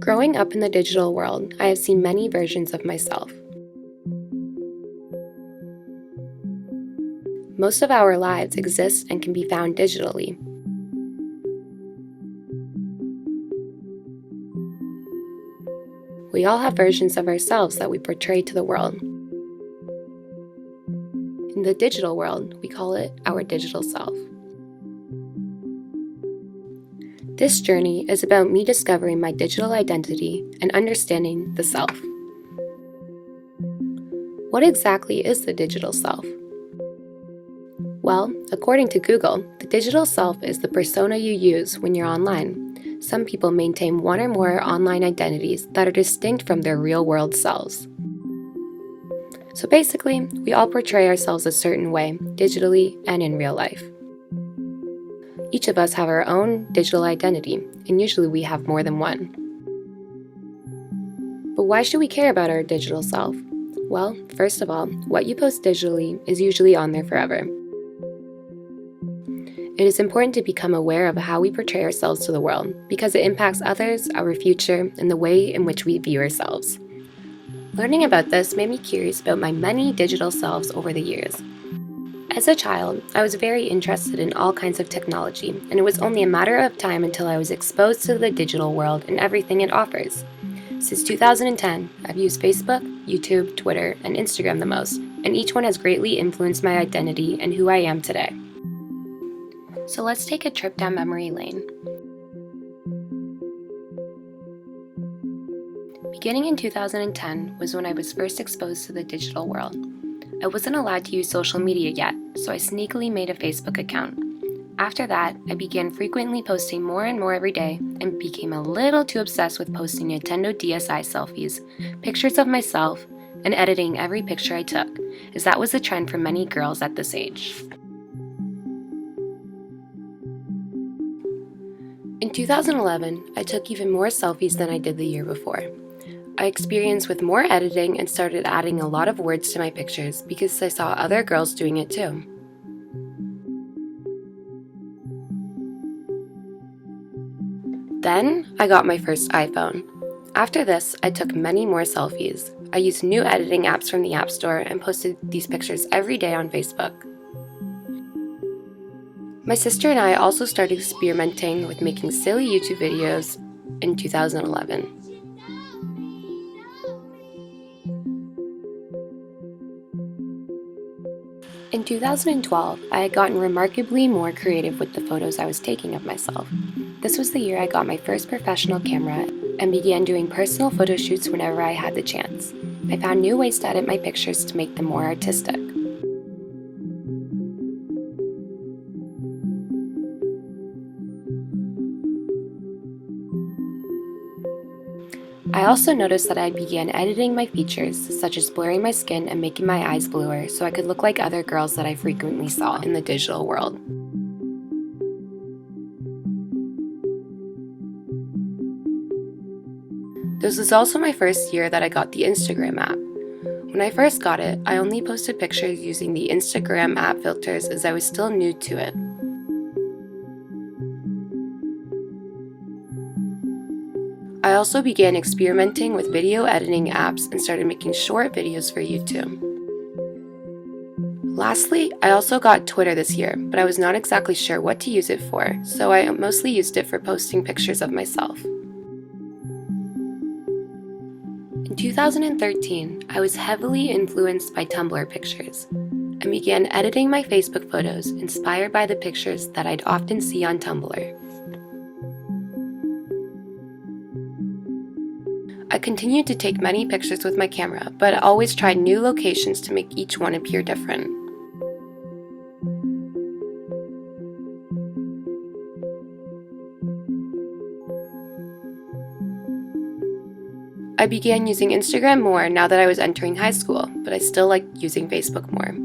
Growing up in the digital world, I have seen many versions of myself. Most of our lives exist and can be found digitally. We all have versions of ourselves that we portray to the world. In the digital world, we call it our digital self. This journey is about me discovering my digital identity and understanding the self. What exactly is the digital self? Well, according to Google, the digital self is the persona you use when you're online. Some people maintain one or more online identities that are distinct from their real-world selves. So basically, we all portray ourselves a certain way, digitally and in real life. Each of us have our own digital identity, and usually we have more than one. But why should we care about our digital self? Well, first of all, what you post digitally is usually on there forever. It is important to become aware of how we portray ourselves to the world, because it impacts others, our future, and the way in which we view ourselves. Learning about this made me curious about my many digital selves over the years. As a child, I was very interested in all kinds of technology, and it was only a matter of time until I was exposed to the digital world and everything it offers. Since 2010, I've used Facebook, YouTube, Twitter, and Instagram the most, and each one has greatly influenced my identity and who I am today. So let's take a trip down memory lane. Beginning in 2010 was when I was first exposed to the digital world. I wasn't allowed to use social media yet, so I sneakily made a Facebook account. After that, I began frequently posting more and more every day and became a little too obsessed with posting Nintendo DSi selfies, pictures of myself, and editing every picture I took, as that was the trend for many girls at this age. In 2011, I took even more selfies than I did the year before. I experienced with more editing and started adding a lot of words to my pictures because I saw other girls doing it too. Then I got my first iPhone. After this, I took many more selfies. I used new editing apps from the App Store and posted these pictures every day on Facebook. My sister and I also started experimenting with making silly YouTube videos in 2011. In 2012, I had gotten remarkably more creative with the photos I was taking of myself. This was the year I got my first professional camera and began doing personal photo shoots whenever I had the chance. I found new ways to edit my pictures to make them more artistic. I also noticed that I began editing my features, such as blurring my skin and making my eyes bluer so I could look like other girls that I frequently saw in the digital world. This was also my first year that I got the Instagram app. When I first got it, I only posted pictures using the Instagram app filters as I was still new to it. I also began experimenting with video editing apps and started making short videos for YouTube. Lastly, I also got Twitter this year, but I was not exactly sure what to use it for, so I mostly used it for posting pictures of myself. In 2013, I was heavily influenced by Tumblr pictures and began editing my Facebook photos inspired by the pictures that I'd often see on Tumblr. I continued to take many pictures with my camera, but I always tried new locations to make each one appear different. I began using Instagram more now that I was entering high school, but I still like using Facebook more.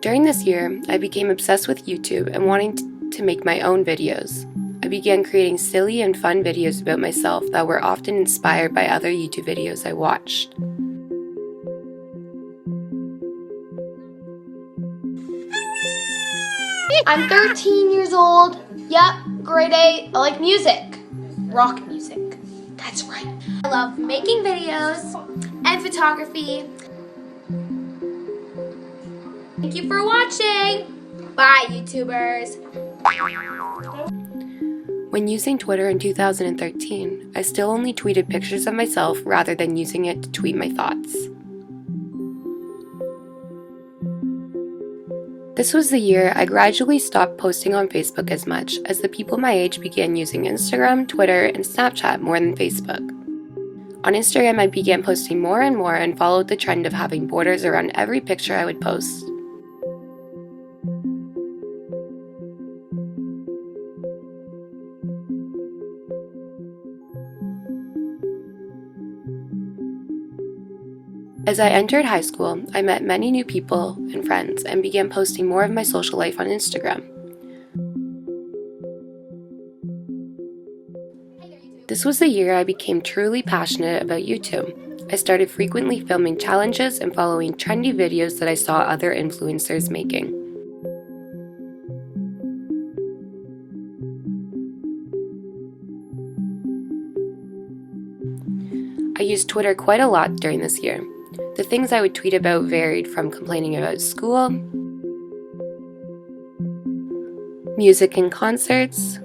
During this year, I became obsessed with YouTube and wanting to make my own videos. I began creating silly and fun videos about myself that were often inspired by other YouTube videos I watched. I'm 13 years old. Yep, grade 8. I like music. Rock music. That's right. I love making videos and photography. Thank you for watching. Bye, YouTubers. When using Twitter in 2013, I still only tweeted pictures of myself rather than using it to tweet my thoughts. This was the year I gradually stopped posting on Facebook as much as the people my age began using Instagram, Twitter, and Snapchat more than Facebook. On Instagram, I began posting more and more and followed the trend of having borders around every picture I would post. As I entered high school, I met many new people and friends and began posting more of my social life on Instagram. This was the year I became truly passionate about YouTube. I started frequently filming challenges and following trendy videos that I saw other influencers making. I used Twitter quite a lot during this year. The things I would tweet about varied from complaining about school, music and concerts,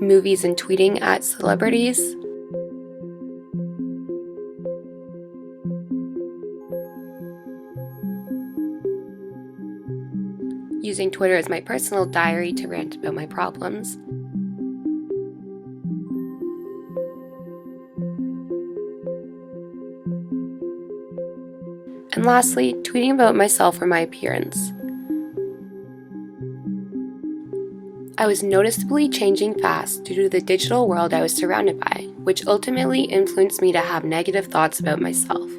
movies and tweeting at celebrities, using Twitter as my personal diary to rant about my problems, and lastly, tweeting about myself or my appearance. I was noticeably changing fast due to the digital world I was surrounded by, which ultimately influenced me to have negative thoughts about myself.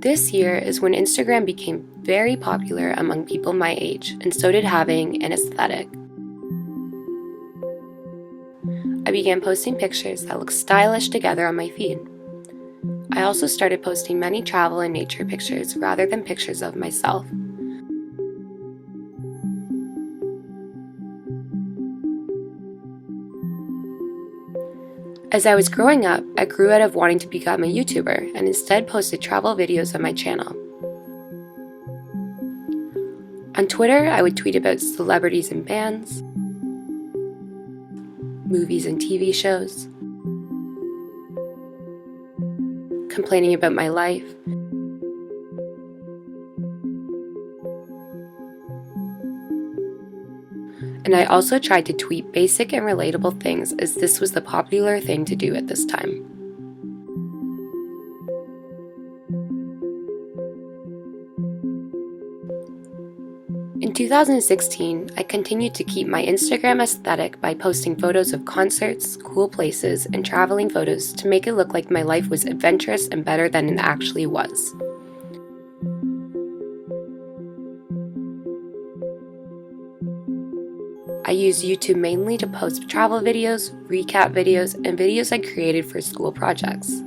This year is when Instagram became very popular among people my age, and so did having an aesthetic. I began posting pictures that looked stylish together on my feed. I also started posting many travel and nature pictures rather than pictures of myself. As I was growing up, I grew out of wanting to become a YouTuber and instead posted travel videos on my channel. On Twitter, I would tweet about celebrities and bands, movies and TV shows, complaining about my life, and I also tried to tweet basic and relatable things as this was the popular thing to do at this time. In 2016, I continued to keep my Instagram aesthetic by posting photos of concerts, cool places, and traveling photos to make it look like my life was adventurous and better than it actually was. I used YouTube mainly to post travel videos, recap videos, and videos I created for school projects.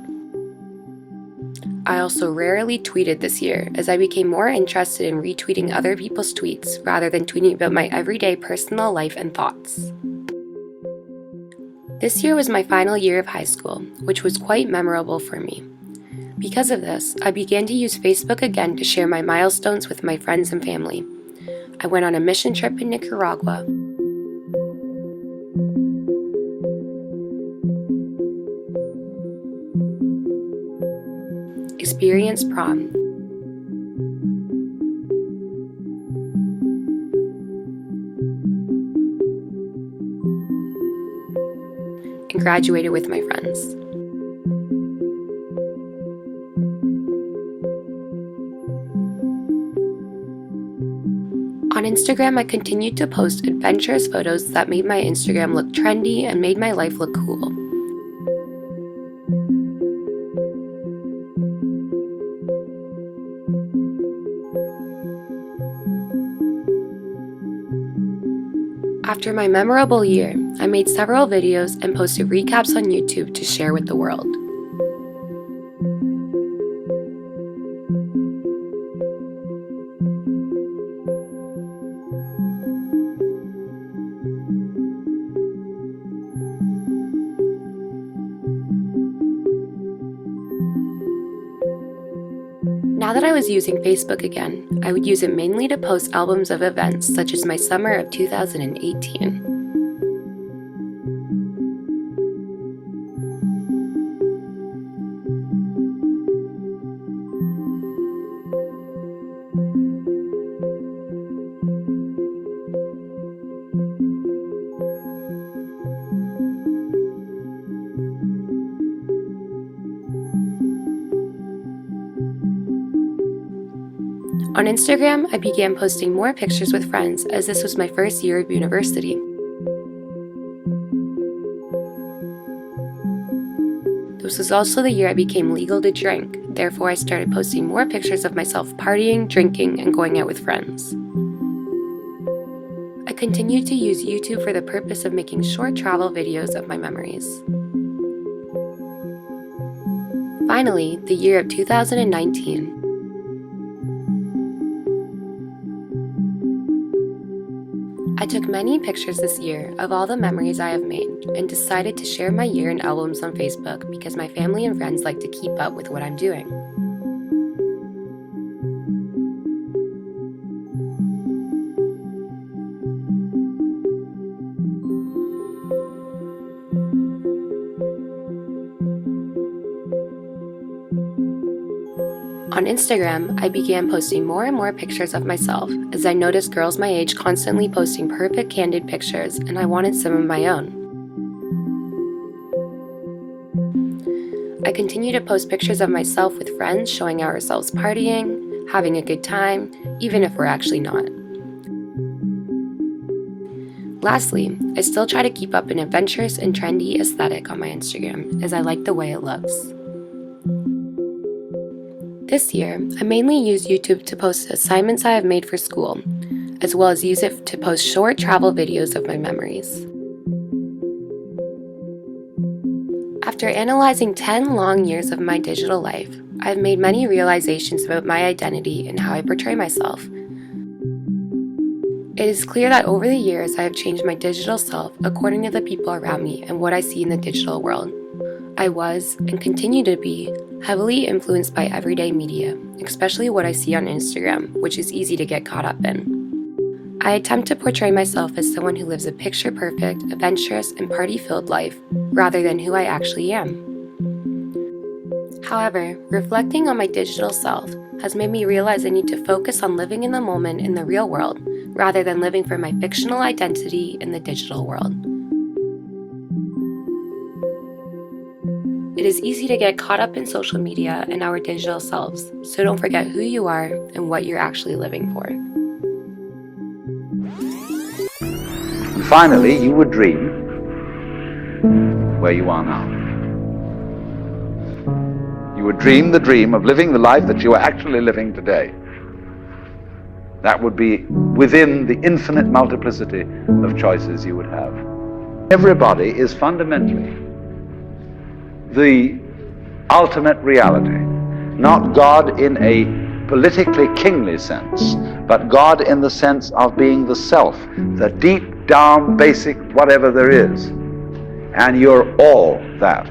I also rarely tweeted this year as I became more interested in retweeting other people's tweets rather than tweeting about my everyday personal life and thoughts. This year was my final year of high school, which was quite memorable for me. Because of this, I began to use Facebook again to share my milestones with my friends and family. I went on a mission trip in Nicaragua, experienced prom, and graduated with my friends. On Instagram, I continued to post adventurous photos that made my Instagram look trendy and made my life look cool. After my memorable year, I made several videos and posted recaps on YouTube to share with the world. Now that I was using Facebook again, I would use it mainly to post albums of events such as my summer of 2018. On Instagram, I began posting more pictures with friends as this was my first year of university. This was also the year I became legal to drink, therefore I started posting more pictures of myself partying, drinking, and going out with friends. I continued to use YouTube for the purpose of making short travel videos of my memories. Finally, the year of 2019. I took many pictures this year of all the memories I have made and decided to share my year in albums on Facebook because my family and friends like to keep up with what I'm doing. On Instagram, I began posting more and more pictures of myself as I noticed girls my age constantly posting perfect candid pictures and I wanted some of my own. I continue to post pictures of myself with friends showing ourselves partying, having a good time, even if we're actually not. Lastly, I still try to keep up an adventurous and trendy aesthetic on my Instagram as I like the way it looks. This year, I mainly use YouTube to post assignments I have made for school, as well as use it to post short travel videos of my memories. After analyzing 10 long years of my digital life, I've made many realizations about my identity and how I portray myself. It is clear that over the years I have changed my digital self according to the people around me and what I see in the digital world. I was, and continue to be, heavily influenced by everyday media, especially what I see on Instagram, which is easy to get caught up in. I attempt to portray myself as someone who lives a picture-perfect, adventurous, and party-filled life, rather than who I actually am. However, reflecting on my digital self has made me realize I need to focus on living in the moment in the real world, rather than living for my fictional identity in the digital world. It is easy to get caught up in social media and our digital selves, so don't forget who you are and what you're actually living for. And finally, you would dream where you are now. You would dream the dream of living the life that you are actually living today. That would be within the infinite multiplicity of choices you would have. Everybody is fundamentally the ultimate reality, not God in a politically kingly sense, but God in the sense of being the self, the deep down basic whatever there is. And you're all that,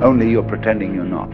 only you're pretending you're not.